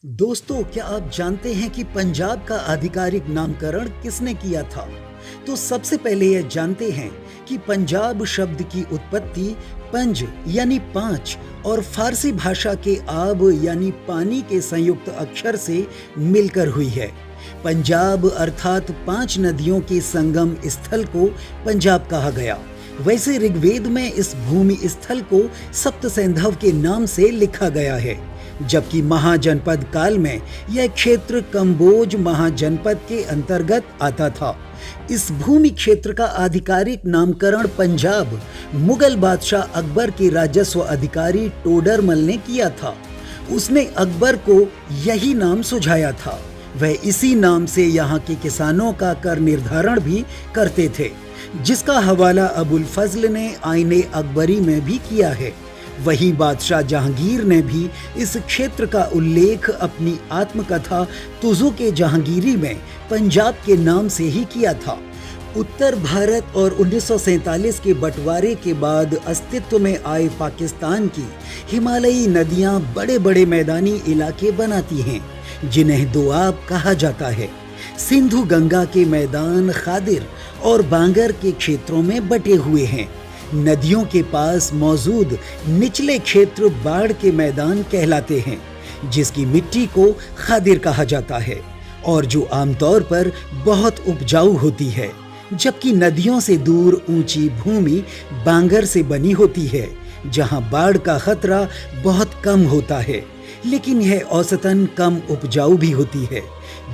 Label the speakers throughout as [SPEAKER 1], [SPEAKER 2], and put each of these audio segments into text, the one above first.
[SPEAKER 1] दोस्तों, क्या आप जानते हैं कि पंजाब का आधिकारिक नामकरण किसने किया था? तो सबसे पहले यह जानते हैं कि पंजाब शब्द की उत्पत्ति पंज यानी पांच और फारसी भाषा के आब यानी पानी के संयुक्त अक्षर से मिलकर हुई है। पंजाब अर्थात पांच नदियों के संगम स्थल को पंजाब कहा गया। वैसे ऋग्वेद में इस भूमि स्थल को सप्तसैंधव के नाम से लिखा गया है, जबकि महाजनपद काल में यह क्षेत्र कंबोज महाजनपद के अंतर्गत आता था। इस भूमि क्षेत्र का आधिकारिक नामकरण पंजाब मुगल बादशाह अकबर के राजस्व अधिकारी टोडरमल ने किया था। उसने अकबर को यही नाम सुझाया था। वह इसी नाम से यहाँ के किसानों का कर निर्धारण भी करते थे, जिसका हवाला अबुल फजल ने आईने अकबरी में भी किया है। वहीं बादशाह जहांगीर ने भी इस क्षेत्र का उल्लेख अपनी आत्मकथा तुज़ुक-ए जहांगीरी में पंजाब के नाम से ही किया था। उत्तर भारत और 1947 के बंटवारे के बाद अस्तित्व में आए पाकिस्तान की हिमालयी नदियां बड़े बड़े मैदानी इलाके बनाती हैं, जिन्हें दोआब कहा जाता है। सिंधु गंगा के मैदान खादिर और बांगर के क्षेत्रों में बटे हुए हैं। नदियों के पास मौजूद निचले क्षेत्र बाढ़ के मैदान कहलाते हैं, जिसकी मिट्टी को खादिर कहा जाता है और जो आमतौर पर बहुत उपजाऊ होती है, जबकि नदियों से दूर ऊंची भूमि बांगर से बनी होती है, जहां बाढ़ का खतरा बहुत कम होता है, लेकिन यह औसतन कम उपजाऊ भी होती है।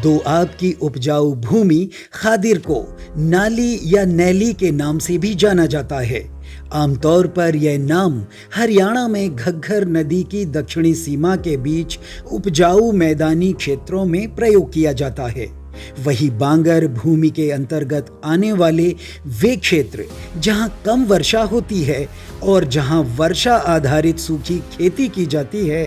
[SPEAKER 1] दोआब की उपजाऊ भूमि खादिर को नाली या नैली के नाम से भी जाना जाता है। आमतौर पर यह नाम हरियाणा में घग्गर नदी की दक्षिणी सीमा के बीच उपजाऊ मैदानी क्षेत्रों में प्रयोग किया जाता है। वही बांगर भूमि के अंतर्गत आने वाले वे क्षेत्र जहां कम वर्षा होती है और जहां वर्षा आधारित सूखी खेती की जाती है,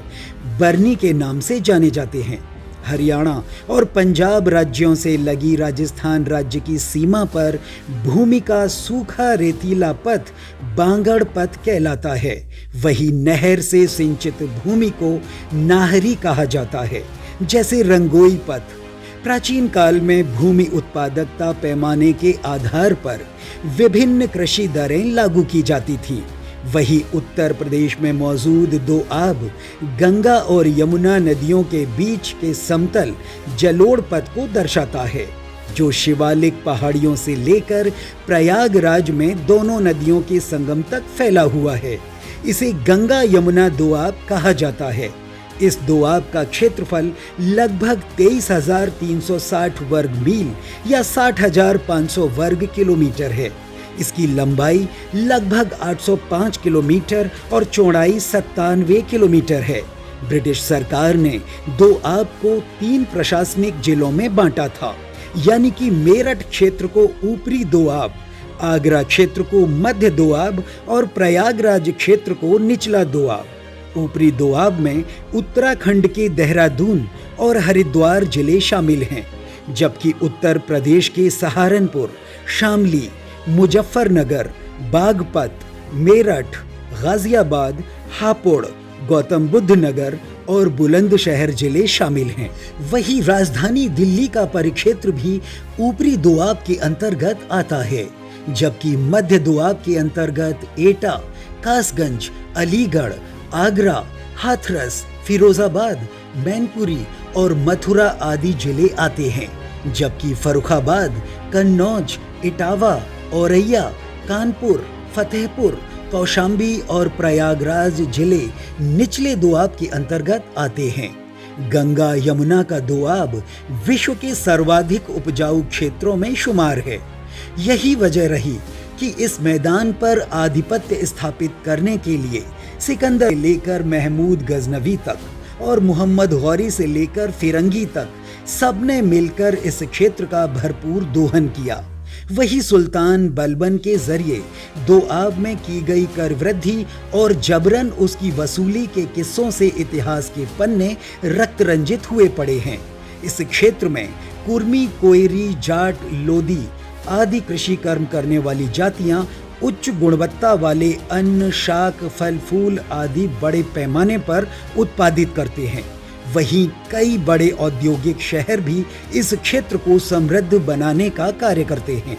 [SPEAKER 1] बरनी के नाम से जाने जाते हैं। हरियाणा और पंजाब राज्यों से लगी राजस्थान राज्य की सीमा पर भूमि का सूखा रेतीला पथ बांगड़ पथ कहलाता है। वही नहर से सिंचित भूमि को नाहरी कहा जाता है, जैसे रंगोई पथ। प्राचीन काल में भूमि उत्पादकता पैमाने के आधार पर विभिन्न कृषि दरें लागू की जाती थीं। वही उत्तर प्रदेश में मौजूद दोआब गंगा और यमुना नदियों के बीच के समतल जलोढ़ पथ को दर्शाता है, जो शिवालिक पहाड़ियों से लेकर प्रयागराज में दोनों नदियों के संगम तक फैला हुआ है। इसे गंगा यमुना दोआब कहा जाता है। इस दोआब का क्षेत्रफल लगभग 23,360 वर्ग मील या 60,500 वर्ग किलोमीटर है। इसकी लंबाई लगभग 805 किलोमीटर और चौड़ाई 97 किलोमीटर है। ब्रिटिश सरकार ने दोआब को 3 प्रशासनिक जिलों में बांटा था, यानी कि मेरठ क्षेत्र को ऊपरी दोआब, आगरा क्षेत्र को मध्य दोआब और प्रयागराज क्षेत्र को निचला दोआब। ऊपरी दोआब में उत्तराखंड के देहरादून और हरिद्वार जिले शामिल हैं, जबकि उत्तर प्रदेश के सहारनपुर, शामली, मुजफ्फरनगर, बागपत, मेरठ, गाजियाबाद, हापुड़, गौतम बुद्ध नगर और बुलंदशहर जिले शामिल हैं। वही राजधानी दिल्ली का परिक्षेत्र भी ऊपरी दोआब के अंतर्गत आता है, जबकि मध्य दोआब के अंतर्गत एटा, कासगंज, अलीगढ़, आगरा, हाथरस, फिरोजाबाद, मैनपुरी और मथुरा आदि जिले आते हैं, जबकि फर्रुखाबाद, कन्नौज, इटावा, औरैया, कानपुर, फतेहपुर, कौशाम्बी और प्रयागराज जिले निचले दोआब के अंतर्गत आते हैं। गंगा यमुना का दोआब विश्व के सर्वाधिक उपजाऊ क्षेत्रों में शुमार है। यही वजह रही कि इस मैदान पर आधिपत्य स्थापित करने के लिए सिकंदर से लेकर महमूद गजनवी तक और मोहम्मद गौरी से लेकर फिरंगी तक सबने मिलकर इस क्षेत्र का भरपूर दोहन किया। वही सुल्तान बलबन के जरिए दोआब में की गई कर वृद्धि और जबरन उसकी वसूली के किस्सों से इतिहास के पन्ने रक्त रंजित हुए पड़े हैं। इस क्षेत्र में कुर्मी, कोयरी, जाट, लोदी आदि कृषि कर्म करने वाली जातियां उच्च गुणवत्ता वाले अन्न, शाक, फल फूल आदि बड़े पैमाने पर उत्पादित करते हैं। वहीं कई बड़े औद्योगिक शहर भी इस क्षेत्र को समृद्ध बनाने का कार्य करते हैं।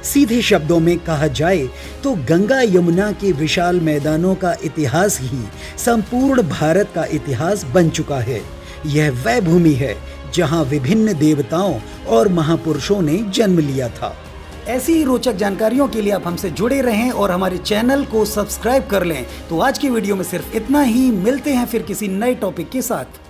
[SPEAKER 1] सीधे शब्दों में कहा जाए तो गंगा यमुना के विशाल मैदानों का इतिहास ही संपूर्ण भारत का इतिहास बन चुका है। यह वह भूमि है जहां विभिन्न देवताओं और महापुरुषों ने जन्म लिया था। ऐसी ही रोचक जानकारियों के लिए आप हमसे जुड़े रहें और हमारे चैनल को सब्सक्राइब कर लें। तो आज की वीडियो में सिर्फ इतना ही। मिलते हैं फिर किसी नए टॉपिक के साथ।